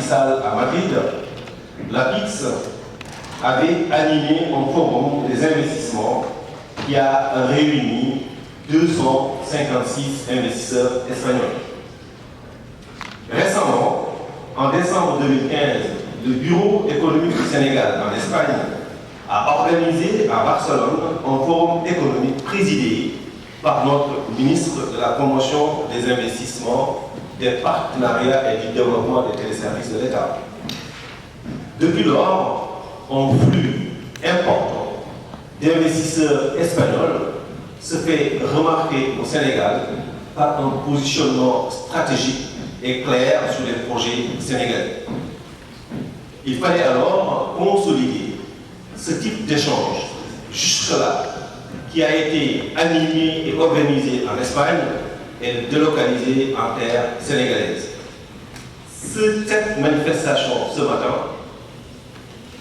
Macky Sall à Madrid, la PIX avait animé un forum des investissements qui a réuni 256 investisseurs espagnols. Récemment, en décembre 2015, le Bureau économique du Sénégal en Espagne a organisé à Barcelone un forum économique présidé par notre ministre de la Promotion des investissements, des partenariats et du développement des téléservices de l'État. Depuis lors, un flux important d'investisseurs espagnols se fait remarquer au Sénégal par un positionnement stratégique et clair sur les projets sénégalais. Il fallait alors consolider ce type d'échange jusque-là qui a été animé et organisé en Espagne et délocalisé en terre sénégalaise. Cette manifestation ce matin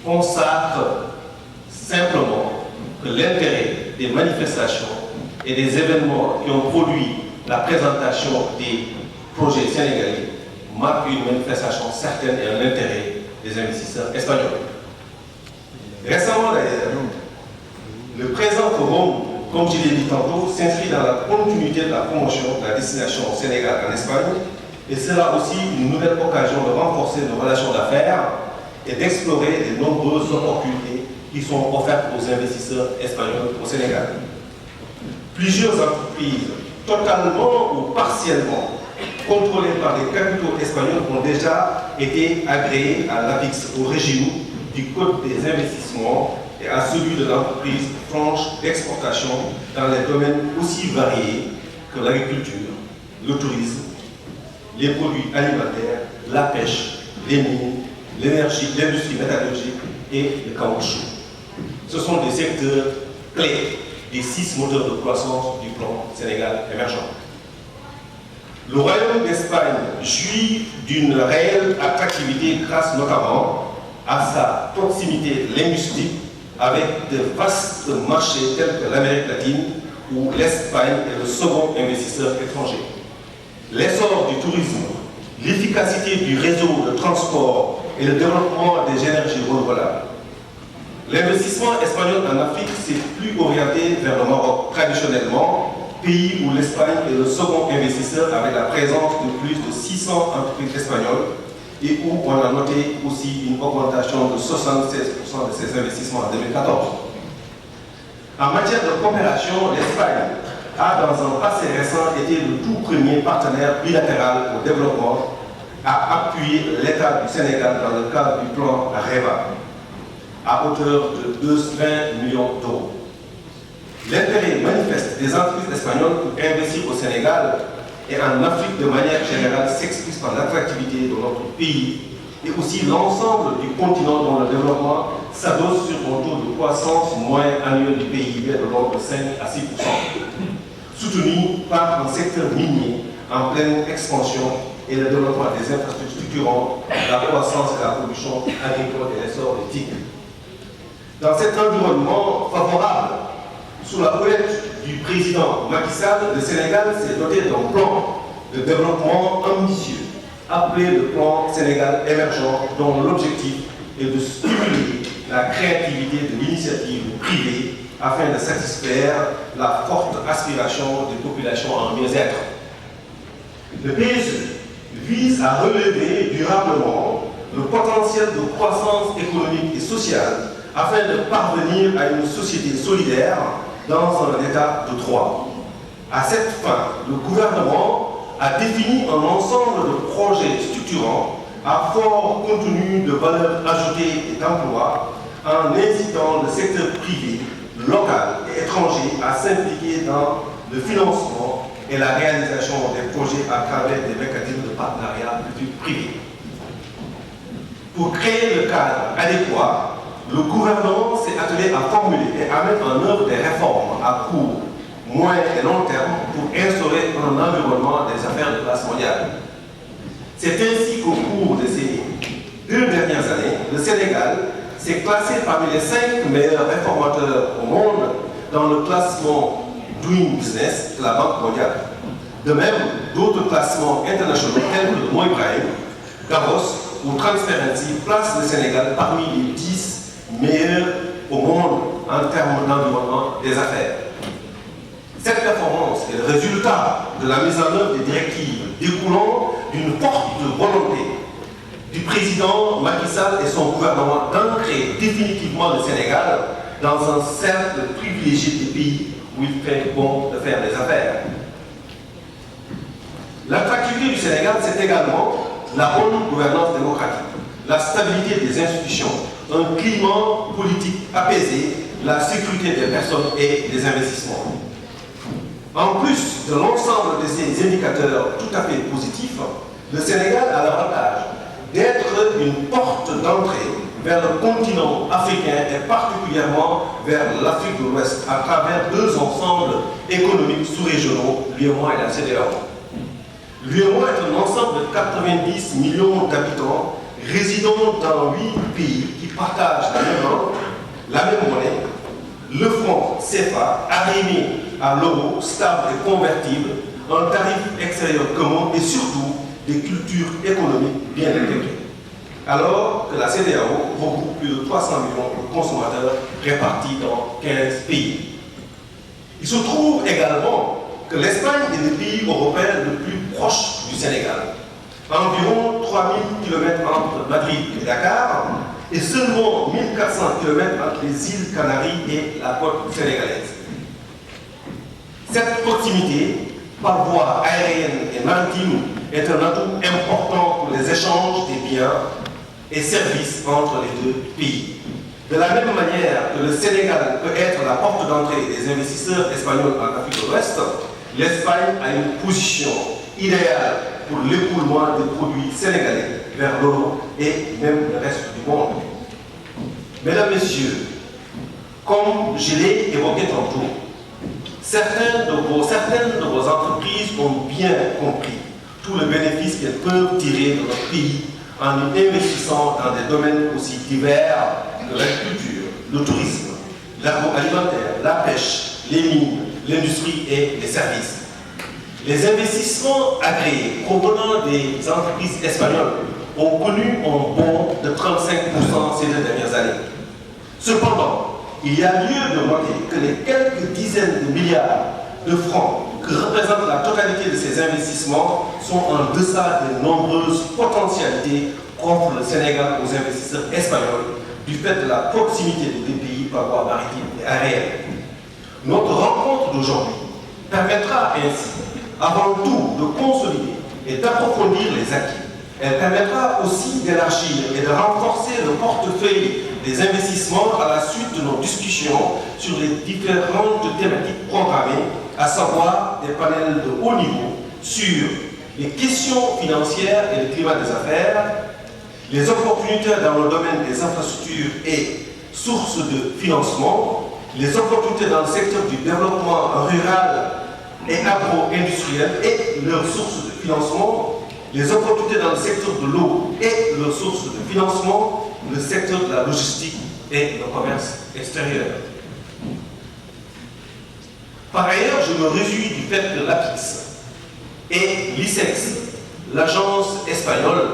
consacre simplement que l'intérêt des manifestations et des événements qui ont produit la présentation des projets sénégalais marque une manifestation certaine et un intérêt des investisseurs espagnols. Récemment d'ailleurs, le présent forum, comme je l'ai dit tantôt, s'inscrit dans la continuité de la promotion de la destination au Sénégal en Espagne et sera aussi une nouvelle occasion de renforcer nos relations d'affaires et d'explorer les nombreuses opportunités qui sont offertes aux investisseurs espagnols au Sénégal. Plusieurs entreprises, totalement ou partiellement contrôlées par les capitaux espagnols, ont déjà été agréées à l'APIX, au régime du Code des investissements et à celui de l'entreprise franche d'exportation dans les domaines aussi variés que l'agriculture, le tourisme, les produits alimentaires, la pêche, les mines, l'énergie, l'industrie métallurgique et le caoutchouc. Ce sont des secteurs clés des 6 moteurs de croissance du plan Sénégal émergent. Le Royaume d'Espagne jouit d'une réelle attractivité grâce notamment à sa proximité linguistique avec de vastes marchés tels que l'Amérique latine où l'Espagne est le second investisseur étranger. L'essor du tourisme, l'efficacité du réseau de transport et le développement des énergies renouvelables. L'investissement espagnol en Afrique s'est plus orienté vers le Maroc traditionnellement, pays où l'Espagne est le second investisseur avec la présence de plus de 600 entreprises espagnoles et où on a noté aussi une augmentation de 76% de ces investissements en 2014. En matière de coopération, l'Espagne a dans un passé récent été le tout premier partenaire bilatéral au développement à appuyer l'État du Sénégal dans le cadre du plan REVA à hauteur de 20 millions d'euros. L'intérêt manifeste des entreprises espagnoles pour investir au Sénégal et en Afrique de manière générale s'explique par l'attractivité de notre pays et aussi l'ensemble du continent dont le développement s'adosse sur un taux de croissance moyen annuel du PIB de l'ordre de 5 à 6%, soutenu par un secteur minier en pleine expansion et le développement des infrastructures structurant la croissance et la production agricole et l'essor des TIC. Dans cet environnement favorable, sous la houlette du président Macky Sall, le Sénégal s'est doté d'un plan de développement ambitieux, appelé le plan Sénégal émergent, dont l'objectif est de stimuler la créativité de l'initiative privée afin de satisfaire la forte aspiration des populations en mieux-être. Le PSE vise à relever durablement le potentiel de croissance économique et sociale afin de parvenir à une société solidaire dans un état de droit. À cette fin, le gouvernement a défini un ensemble de projets structurants à fort contenu de valeur ajoutée et d'emploi en incitant le secteur privé, local et étranger à s'impliquer dans le financement et la réalisation des projets à travers des mécanismes de partenariat public-privé. Pour créer le cadre adéquat, le gouvernement s'est attelé à formuler et à mettre en œuvre des réformes à court, moyen et long terme pour instaurer un environnement des affaires de classe mondiale. C'est ainsi qu'au cours de ces 2 dernières années, le Sénégal s'est classé parmi les 5 meilleurs réformateurs au monde dans le classement Doing Business de la Banque mondiale. De même, d'autres classements internationaux tels que le Mo Ibrahim, Davos ou Transparency place le Sénégal parmi les 10 meilleurs au monde en termes d'environnement des affaires. Cette performance est le résultat de la mise en œuvre des directives découlant d'une forte volonté du président Macky Sall et son gouvernement d'ancrer définitivement le Sénégal dans un cercle privilégié des pays où il fait bon de faire des affaires. L'attractivité du Sénégal, c'est également la bonne gouvernance démocratique, la stabilité des institutions, un climat politique apaisé, la sécurité des personnes et des investissements. En plus de l'ensemble de ces indicateurs tout à fait positifs, le Sénégal a l'avantage d'être une porte d'entrée vers le continent africain et particulièrement vers l'Afrique de l'Ouest à travers deux ensembles économiques sous-régionaux, l'UEMOA et la CEDEAO. L'UEMOA est un ensemble de 90 millions d'habitants résidant dans 8 pays qui partagent la même langue, la même monnaie, le franc CFA arrimé à l'euro stable et convertible, un tarif extérieur commun et surtout des cultures économiques bien intégrées. Alors que la CEDEAO regroupe plus de 300 millions de consommateurs répartis dans 15 pays. Il se trouve également que l'Espagne est le pays européen le plus proche du Sénégal. Environ 3000 km entre Madrid et Dakar et seulement 1400 km entre les îles Canaries et la côte sénégalaise. Cette proximité, par voie aérienne et maritime, est un atout important pour les échanges des biens et services entre les deux pays. De la même manière que le Sénégal peut être la porte d'entrée des investisseurs espagnols en Afrique de l'Ouest, l'Espagne a une position idéale pour l'écoulement des produits sénégalais vers l'Europe et même le reste du monde. Mesdames, Messieurs, comme je l'ai évoqué tantôt, certaines de vos entreprises ont bien compris tout le bénéfice qu'elles peuvent tirer de notre pays en investissant dans des domaines aussi divers que l'agriculture, le tourisme, l'agroalimentaire, la pêche, les mines, l'industrie et les services. Les investissements agréés provenant des entreprises espagnoles ont connu un bond de 35% ces 2 dernières années. Cependant, il y a lieu de noter que les quelques dizaines de milliards de francs que représente la totalité de ces investissements sont en deçà des nombreuses potentialités qu'offre le Sénégal aux investisseurs espagnols du fait de la proximité des deux pays par voie maritime et aérienne. Notre rencontre d'aujourd'hui permettra ainsi avant tout de consolider et d'approfondir les acquis. Elle permettra aussi d'élargir et de renforcer le portefeuille des investissements à la suite de nos discussions sur les différentes thématiques programmées, à savoir des panels de haut niveau sur les questions financières et le climat des affaires, les opportunités dans le domaine des infrastructures et sources de financement, les opportunités dans le secteur du développement rural et agro-industriel et leurs sources de financement, les opportunités dans le secteur de l'eau et leurs sources de financement, le secteur de la logistique et le commerce extérieur. Par ailleurs, je me réjouis du fait que l'APIX et l'ICEX, l'agence espagnole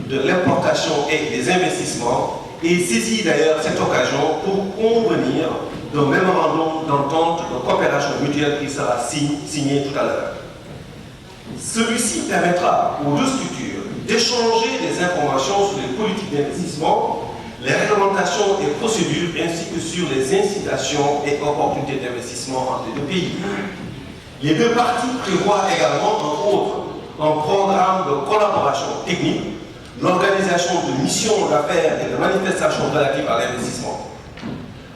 de l'importation et des investissements, aient saisi d'ailleurs cette occasion pour convenir d'un mémorandum d'entente de coopération mutuelle qui sera signé tout à l'heure. Celui-ci permettra aux deux structures d'échanger des informations sur les politiques d'investissement, les réglementations et procédures, ainsi que sur les incitations et opportunités d'investissement entre les deux pays. Les deux parties prévoient également, entre autres, un programme de collaboration technique, l'organisation de missions d'affaires et de manifestations relatives à l'investissement.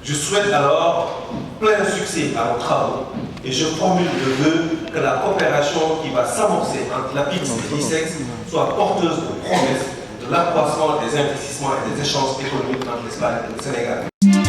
Je souhaite alors plein succès à nos travaux et je formule le vœu que la coopération qui va s'amorcer entre l'APIX et l'ICEX soit porteuse de promesses de l'accroissement des investissements et des échanges économiques entre l'Espagne et le Sénégal.